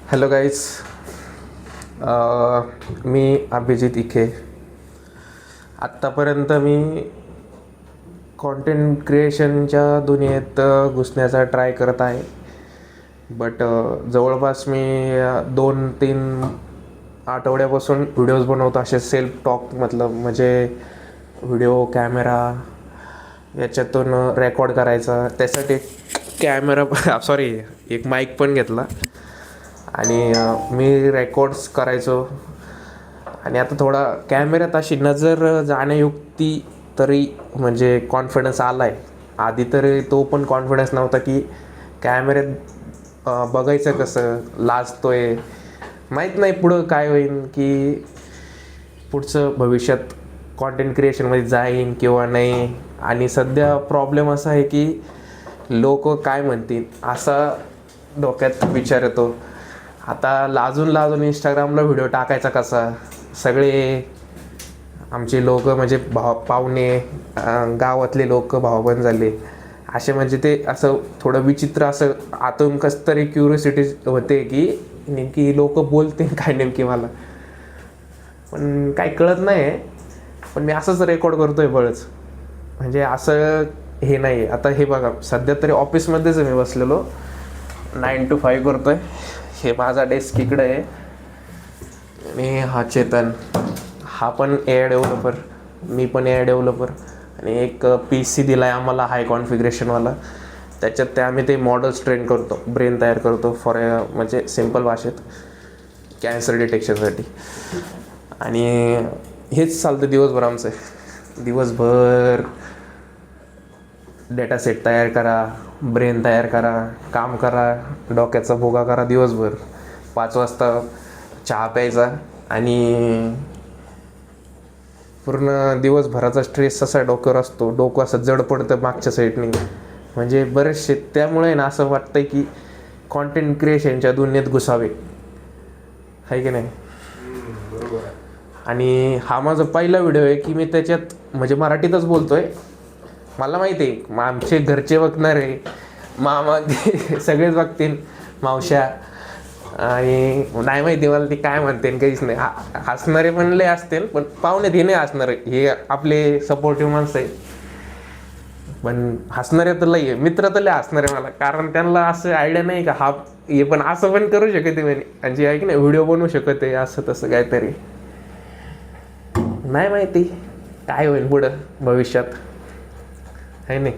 Hello guys, मी अभिजित इखे. आत्तापर्यंत मी content क्रिएशनच्या दुनियेत घुसण्याचा try करत आहे. बट जवळपास मी 2-3 आठवड्यापासून व्हिडिओज बनवतो, असे सेल्फ टॉक म्हणजे व्हिडिओ कॅमेरा याच्यातून रेकॉर्ड करायचा. त्यासाठी कॅमेरा सॉरी एक माईक पण घेतला आणि मी रेकॉर्ड्स करायचो. आणि आता थोडा कॅमेऱ्यात अशी नजर जाण्यायुक्ती तरी म्हणजे कॉन्फिडन्स आला आहे. आधी तरी तो पण कॉन्फिडन्स नव्हता की कॅमेऱ्यात बघायचं कसं, लाजतोय, माहीत नाही पुढं काय होईल, की पुढचं भविष्यात कॉन्टेंट क्रिएशनमध्ये जाईन किंवा नाही. आणि सध्या प्रॉब्लेम असा आहे की लोक काय म्हणतील असा डोक्यात विचार येतो. आता लाजून इंस्टाग्रामला व्हिडिओ टाकायचा कसा. सगळे आमचे लोक म्हणजे पाहुणे, गावातले लोक भावबंद झाले असे. म्हणजे ते असं थोडं विचित्र, असं आतून कसं तरी क्युरियोसिटी होते की नेमकी लोक बोलते काय नेमकी मला, पण काही कळत नाही. पण मी असंच रेकॉर्ड करतोय बळच, म्हणजे असं हे नाही. आता हे बघा, सध्या तरी ऑफिसमध्येच मी बसलेलो, 9 to 5 करतोय. हे माझा डेस्क इकडे आहे आणि हा चेतन, हा पण AI डेव्हलपर, मी पण AI डेव्हलपर. आणि एक PC दिला आहे आम्हाला हाय कॉन्फिगरेशनवाला. त्याच्यात आम्ही ते मॉडेल्स ट्रेन करतो, ब्रेन तयार करतो फॉर म्हणजे सिम्पल भाषेत कॅन्सर डिटेक्शनसाठी. आणि हेच चालतं दिवसभर आमचं. दिवसभर डेटा सेट तयार करा, ब्रेन तयार करा, काम करा, डोक्याचा भोगा करा दिवसभर. 5 वाजता चहा प्यायचा आणि पूर्ण दिवसभराचा स्ट्रेस असा डोक्यावर असतो. डोकं असं जड पडतं मागच्या साईडने. म्हणजे बरेचसे त्यामुळे ना असं वाटतंय की कॉन्टेंट क्रिएशनच्या दुनियेत घुसावे, आहे की नाही. बरोबर. आणि हा माझा पहिला व्हिडिओ आहे की मी त्याच्यात म्हणजे मराठीतच बोलतोय. मला माहिती आहे आमचे घरचे बघणारे, मामा सगळेच बघतील, मावश्या, आणि नाही माहिती मला ती काय म्हणते, काहीच नाही. हसणारे पण लय असतील, पण पाहुणे ते नाही हसणारे, हे आपले सपोर्टिव्ह माणसं आहे. पण हसणारे तर लय आहे, मित्र तर लय हसणारे मला, कारण त्यांना असं आयडिया नाही का हा हे पण असं पण करू शकते म्हणे, म्हणजे आहे की नाही व्हिडिओ बनवू शकते असं तसं काहीतरी. नाही माहिती काय होईल पुढं भविष्यात, आहे नाही.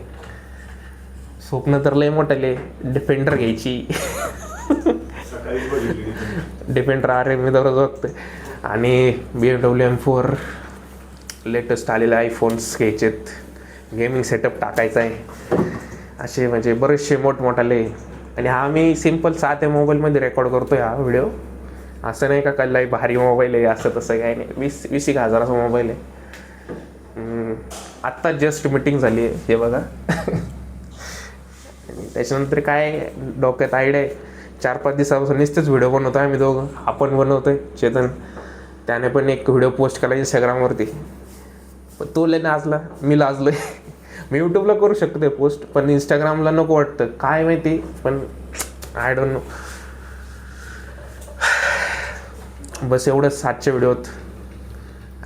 स्वप्न तर लय मोठे, डिफेंडर घ्यायची. डिफेंडर अरे मी दररोज बघतोय. आणि BMW M4 लेटेस्ट आलेले आयफोन्स घ्यायचेत, गेमिंग सेटअप टाकायचा आहे, असे म्हणजे बरेचसे मोठमोठाले. आणि हा मी सिम्पल साध्या मोबाईलमध्ये रेकॉर्ड करतोय हा व्हिडिओ. असं नाही का काही भारी मोबाईल आहे असं तसं काही नाही. 20-21 हजाराचा मोबाईल आहे. आत्ता जस्ट मीटिंग झाली आहे, हे बघा. त्याच्यानंतर काय डोक्यात आयडिया आहे, 4-5 दिवसापासून नुसतेच व्हिडिओ बनवतो आहे आम्ही दोघं. आपण बनवतोय चेतन, त्याने पण एक व्हिडिओ पोस्ट केला इंस्टाग्रामवरती, पण तो लय नाचला, मी लाजलोय. मी यूट्यूबला करू शकतो ते पोस्ट, पण इंस्टाग्रामला नको वाटतं, काय माहिती, पण आय डोंट नो. बस एवढंच 7चे व्हिडिओत.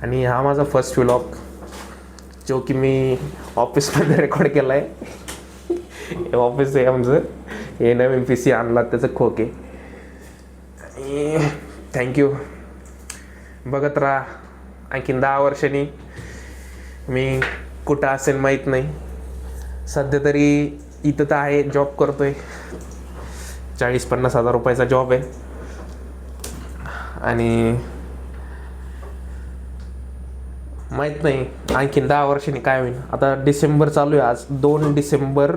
आणि हा माझा फर्स्ट व्लॉग जो की मी ऑफिसमध्ये रेकॉर्ड केला आहे. हे ऑफिस आहे आमचं, हे नवीन PC आणला त्याचं खोके. आणि थँक्यू. बघत राहा, आणखीन 10 वर्षांनी मी कुठं असेल माहीत नाही. सध्या तरी इथं तर आहे, जॉब करतोय, 40-50 हजार रुपयाचा जॉब आहे. आणि माहीत नाही आणखीन 10 वर्षांनी काय होईल. आता डिसेंबर चालू आहे, आज 2 डिसेंबर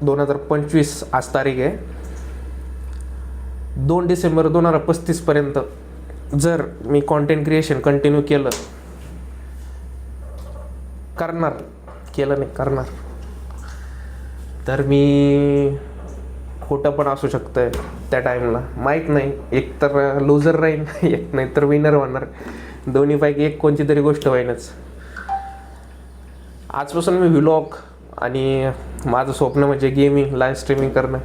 2025 आज तारीख आहे. 2 डिसेंबर 2035 पर्यंत जर मी कॉन्टेंट क्रिएशन कंटिन्यू केलं करणार तर मी कुठं पण असू शकतं त्या टाईमला, माहीत नाही. एक तर लूजर राहीन, एक नाही तर विनर होणार. दोन्हीपैकी एक कोणती तरी गोष्ट होईनच. आजपासून मी व्लॉग आणि माझं स्वप्न म्हणजे गेमिंग लाईव्ह स्ट्रीमिंग करणं,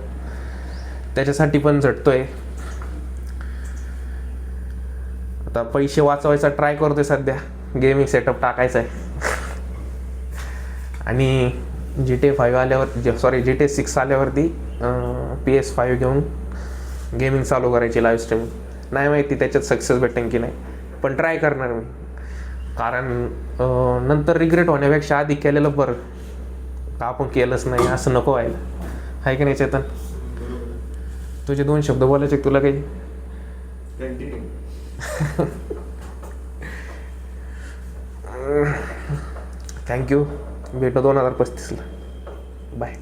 त्याच्यासाठी पण झटतोय. आता पैसे वाचवायचा ट्राय करतोय सध्या, गेमिंग सेटअप टाकायचा आहे. आणि GTA 5 आल्यावर सॉरी GTA 6 आल्यावरती PS5 घेऊन गेमिंग चालू करायची, लाईव्ह स्ट्रीमिंग. नाही माहिती त्याच्यात सक्सेस भेटेन की नाही, पण ट्राय करणार मी. कारण नंतर रिग्रेट होण्यापेक्षा आधी केलेलं बरं, का आपण केलंच नाही असं नको व्हायला, आहे की नाही चेतन? तुझे 2 शब्द बोलायचे तुला काही? थँक्यू. भेटू 2035ला. बाय.